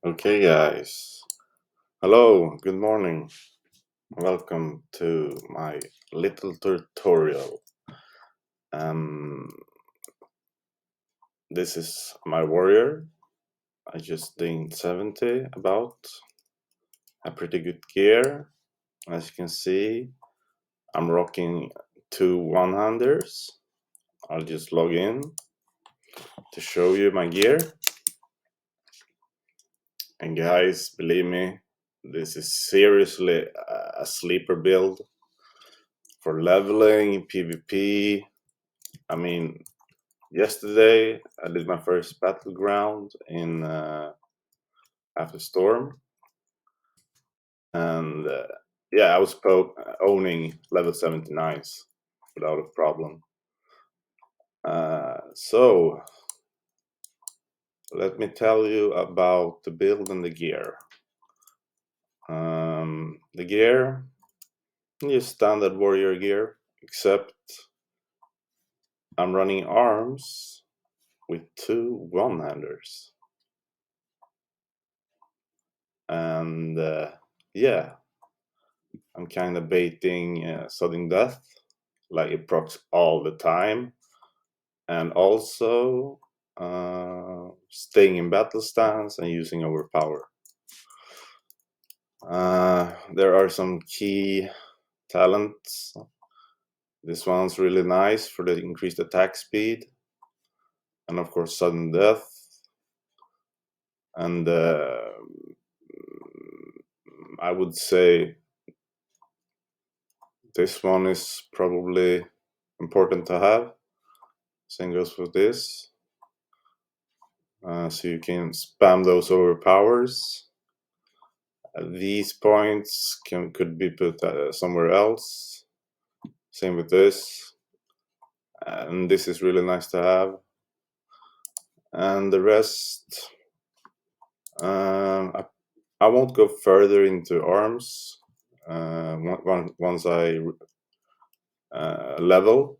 Okay, guys. Hello, good morning. Welcome to my little tutorial. This is my warrior. I just gained 70 about. A pretty good gear. As you can see, I'm rocking 2 one-handers. I'll just log in to show you my gear. And guys, believe me, this is seriously a sleeper build for leveling, PvP. I mean, yesterday I did my first battleground in after storm, and yeah, I was owning level 79s without a problem. So let me tell you about the build and the gear. The gear is standard warrior gear, except I'm running arms with 2 one-handers. And yeah, I'm kind of baiting sudden death, like it procs all the time, and also staying in battle stance and using overpower. There are some key talents. This one's really nice for the increased attack speed, and of course sudden death. And I would say this one is probably important to have. Same goes with this. So you can spam those overpowers. These points could be put somewhere else. Same with this. And this is really nice to have. And the rest, I won't go further into arms once I level.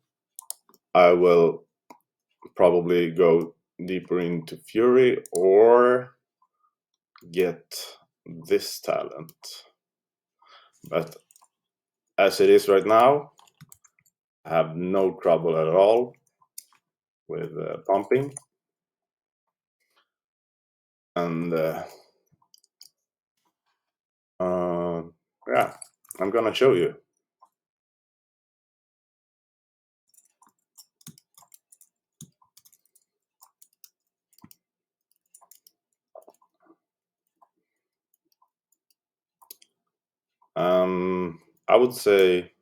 I will probably go deeper into Fury or get this talent. But as it is right now, I have no trouble at all with pumping. And yeah, I'm gonna show you. I would say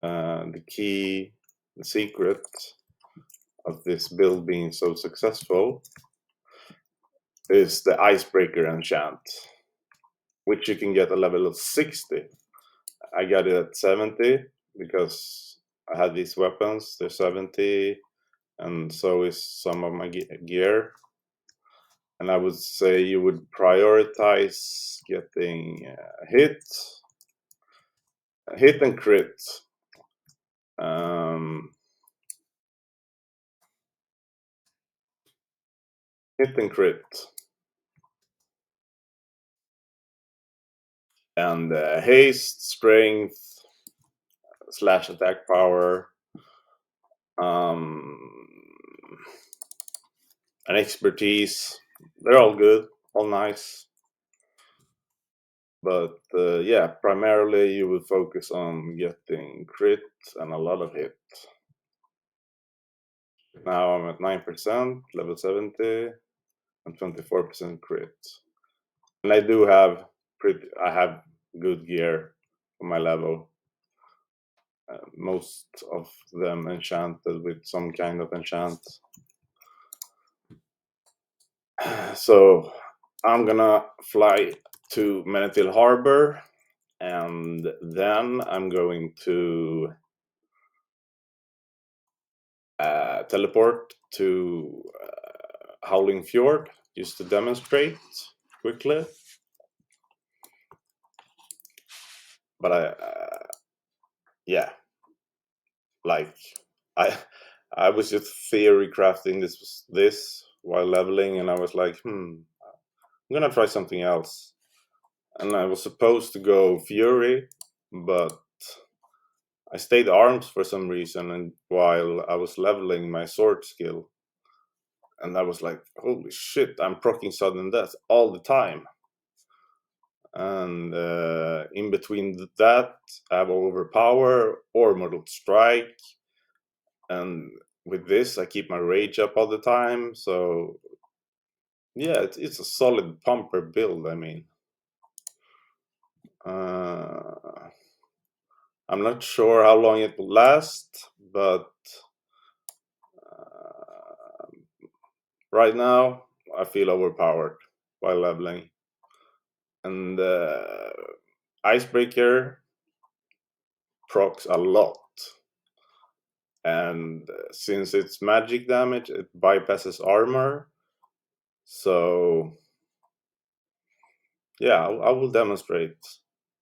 the secret of this build being so successful is the icebreaker enchant, which you can get at level 60. I got it at 70 because I had these weapons. They're 70, and so is some of my gear. And I would say you would prioritize getting hit and crit. Hit and crit. And haste, strength, slash attack power, and expertise. They're all good, all nice. But yeah, primarily you will focus on getting crit and a lot of hit. Now I'm at 9%, level 70, and 24% crit. And I do have I have good gear for my level. Most of them enchanted with some kind of enchant. So I'm gonna fly to Menethil Harbor, and then I'm going to teleport to Howling Fjord just to demonstrate quickly. But yeah, like I was just theory crafting this while leveling, and I was like, I'm gonna try something else. And I was supposed to go Fury, but I stayed arms for some reason, and while I was leveling my sword skill, and I was like, holy shit, I'm proccing sudden death all the time. And in between that, I have overpower or mortal strike, and with this, I keep my rage up all the time. So yeah, it's a solid pumper build. I mean, I'm not sure how long it will last, but right now I feel overpowered while leveling. And Icebreaker procs a lot. And since it's magic damage, it bypasses armor. So yeah, I will demonstrate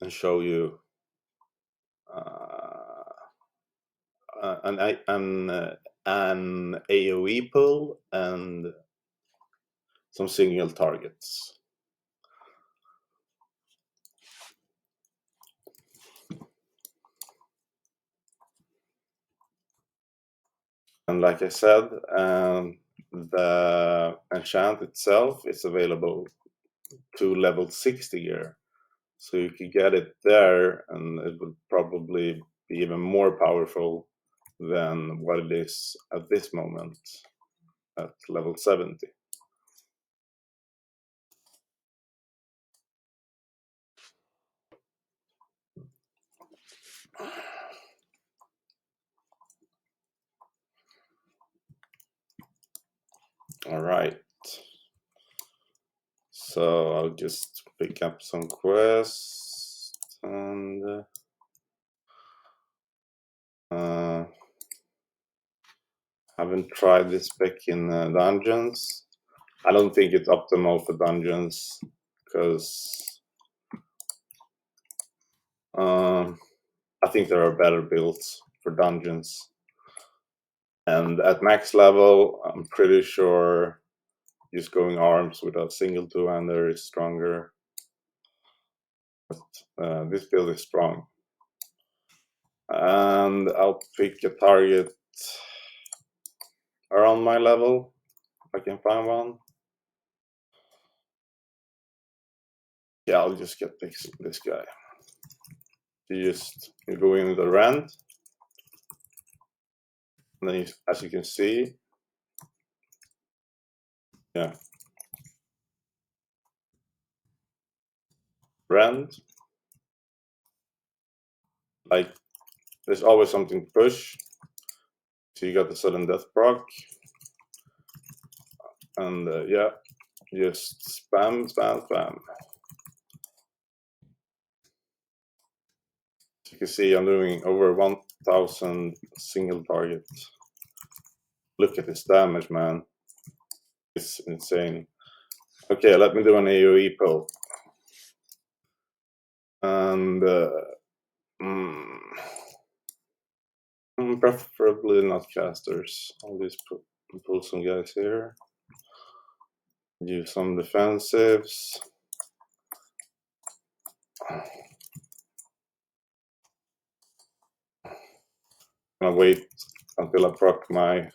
and show you an AoE pull and some single targets. And like I said, the enchant itself is available to level 60 gear. So you could get it there, and it would probably be even more powerful than what it is at this moment at level 70. All right. So I'll just pick up some quests and haven't tried this spec in dungeons. I don't think it's optimal for dungeons because I think there are better builds for dungeons. And at max level, I'm pretty sure just going arms with a single two-hander is stronger. But this build is strong. And I'll pick a target around my level, if I can find one. Yeah, I'll just get this guy. You go in the rend, and then as you can see, yeah, rend. Like, there's always something to push. So you got the sudden death proc, and yeah, just spam, spam, spam. As you can see, I'm doing over 1,000 single targets. Look at this damage, man. It's insane. Okay, let me do an AoE pull. And preferably not casters. I'll just pull some guys here. Use some defensives. I'm gonna wait until I proc my.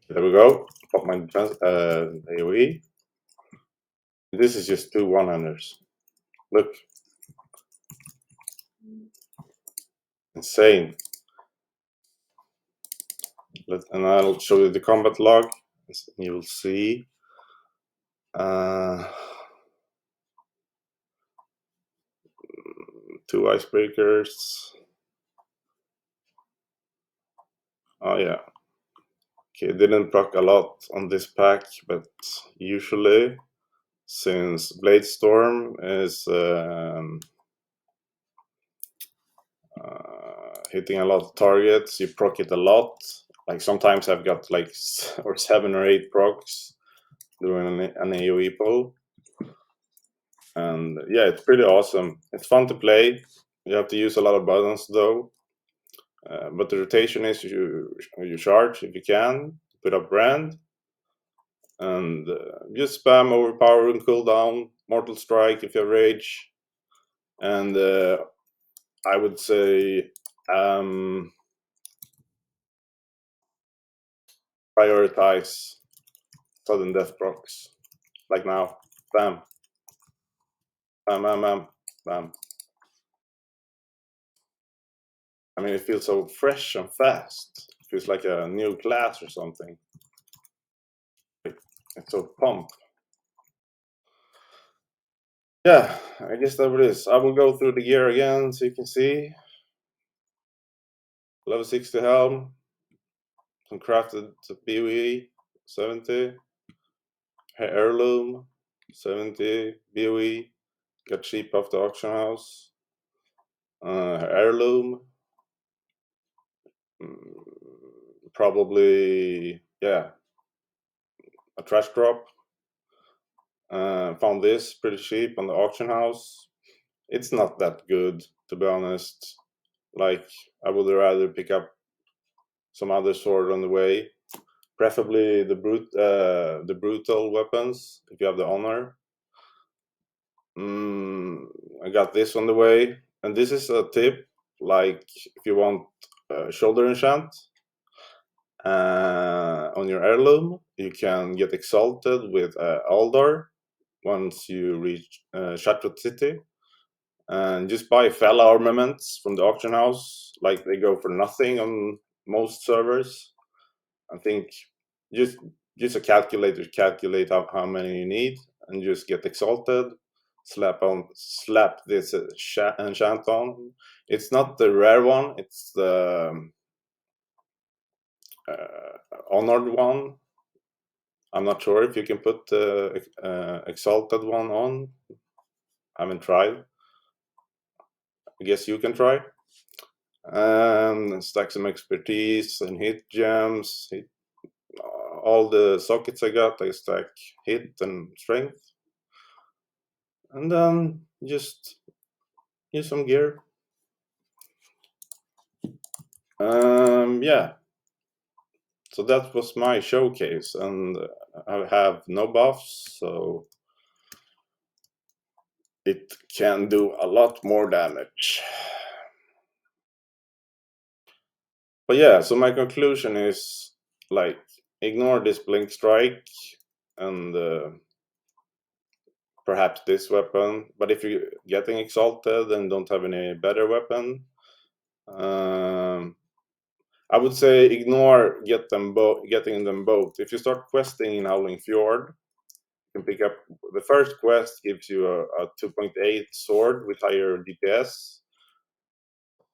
There we go. Pop my defense AoE. This is just two one-handers. Look. Insane. And I'll show you the combat log. You'll see. Two icebreakers. Oh yeah. Okay, didn't proc a lot on this pack, but usually, since Blade Storm is hitting a lot of targets, you proc it a lot. Like sometimes I've got like 7 or 8 procs doing an AoE pull. And yeah, it's pretty awesome. It's fun to play. You have to use a lot of buttons though. But the rotation is you charge if you can, put up brand, And just spam overpower and cooldown, mortal strike if you have rage, and I would say prioritize sudden death procs, like now. Bam, bam, bam, bam, bam. I mean, it feels so fresh and fast. It feels like a new class or something. It's so pumped. Yeah, I guess that it is. I will go through the gear again so you can see. Level 60 helm, some crafted BOE, 70. Heirloom, 70. BOE, got cheap off the auction house. Heirloom, probably, yeah, a trash drop. Found this pretty cheap on the auction house. It's not that good, to be honest. Like, I would rather pick up some other sword on the way, preferably the brutal weapons if you have the honor. I got this on the way, and this is a tip. Like, if you want shoulder enchant on your heirloom, you can get exalted with Aldar once you reach Shattered City, and just buy fell armaments from the auction house. Like, they go for nothing on most servers. I think just a calculator, calculate how many you need, and just get exalted. Slap this enchant on. It's not the rare one. It's the honored one. I'm not sure if you can put the exalted one on. I haven't tried. I guess you can try. And stack some expertise and hit gems. All the sockets I got, I stack hit and strength. And then just use some gear. Yeah. So that was my showcase, and I have no buffs, so it can do a lot more damage. But yeah, so my conclusion is, like, ignore this blink strike and perhaps this weapon. But if you're getting exalted and don't have any better weapon, I would say ignore getting them both. If you start questing in Howling Fjord, you can pick up the first quest, gives you a 2.8 sword with higher DPS,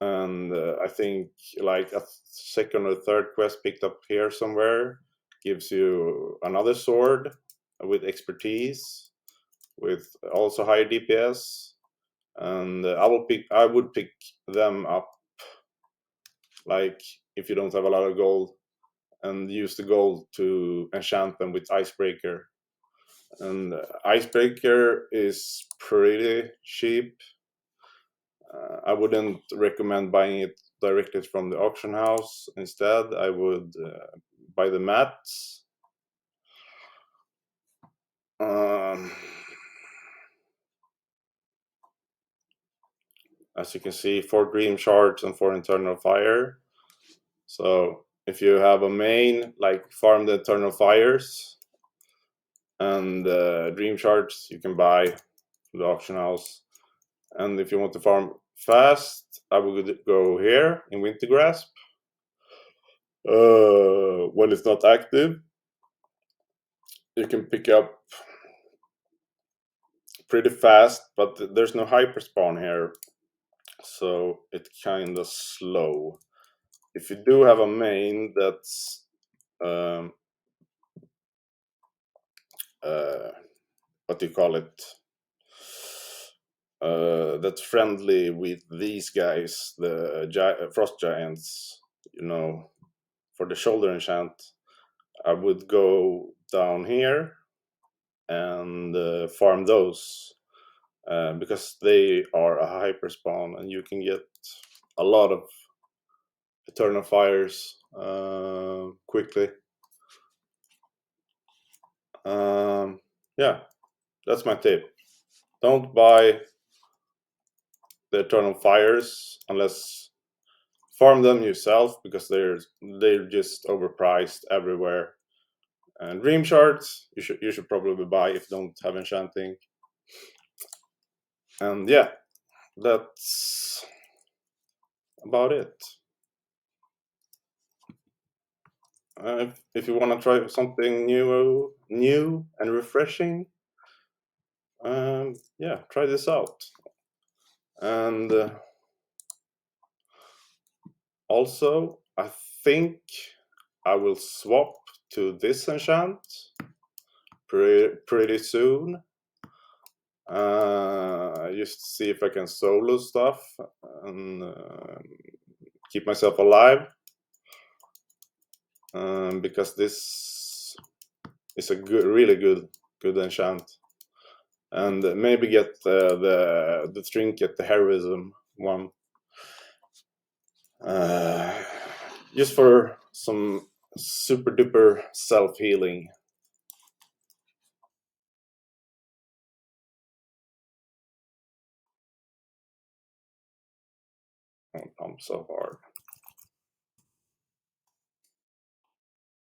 and I think like a second or third quest picked up here somewhere gives you another sword with expertise with also higher DPS, and I would pick them up, like, if you don't have a lot of gold, and use the gold to enchant them with Icebreaker. And Icebreaker is pretty cheap. I wouldn't recommend buying it directly from the auction house. Instead, I would buy the mats. As you can see, 4 dream shards and 4 eternal fire. So if you have a main, like, farm the eternal fires and dream shards, you can buy from the auction house. And if you want to farm fast, I would go here in Winter Grasp when it's not active. You can pick up pretty fast, but there's no hyper spawn here, so it's kind of slow. If you do have a main that's what do you call it, that's friendly with these guys, the frost giants, for the shoulder enchant, I would go down here and farm those, because they are a hyper spawn and you can get a lot of eternal fires quickly. Yeah, that's my tip. Don't buy the eternal fires unless farm them yourself, because they're just overpriced everywhere. And dream shards you should probably buy if you don't have enchanting. And yeah, that's about it. If you want to try something new and refreshing, yeah, try this out. And also, I think I will swap to this enchant pretty soon. Just see if I can solo stuff and keep myself alive. Because this is a really good enchant, and maybe get the trinket, the heroism one, just for some super duper self healing. I'm so hard.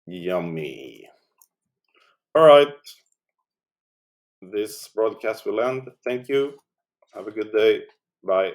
Yummy. All right, this broadcast will end. Thank you. Have a good day. Bye.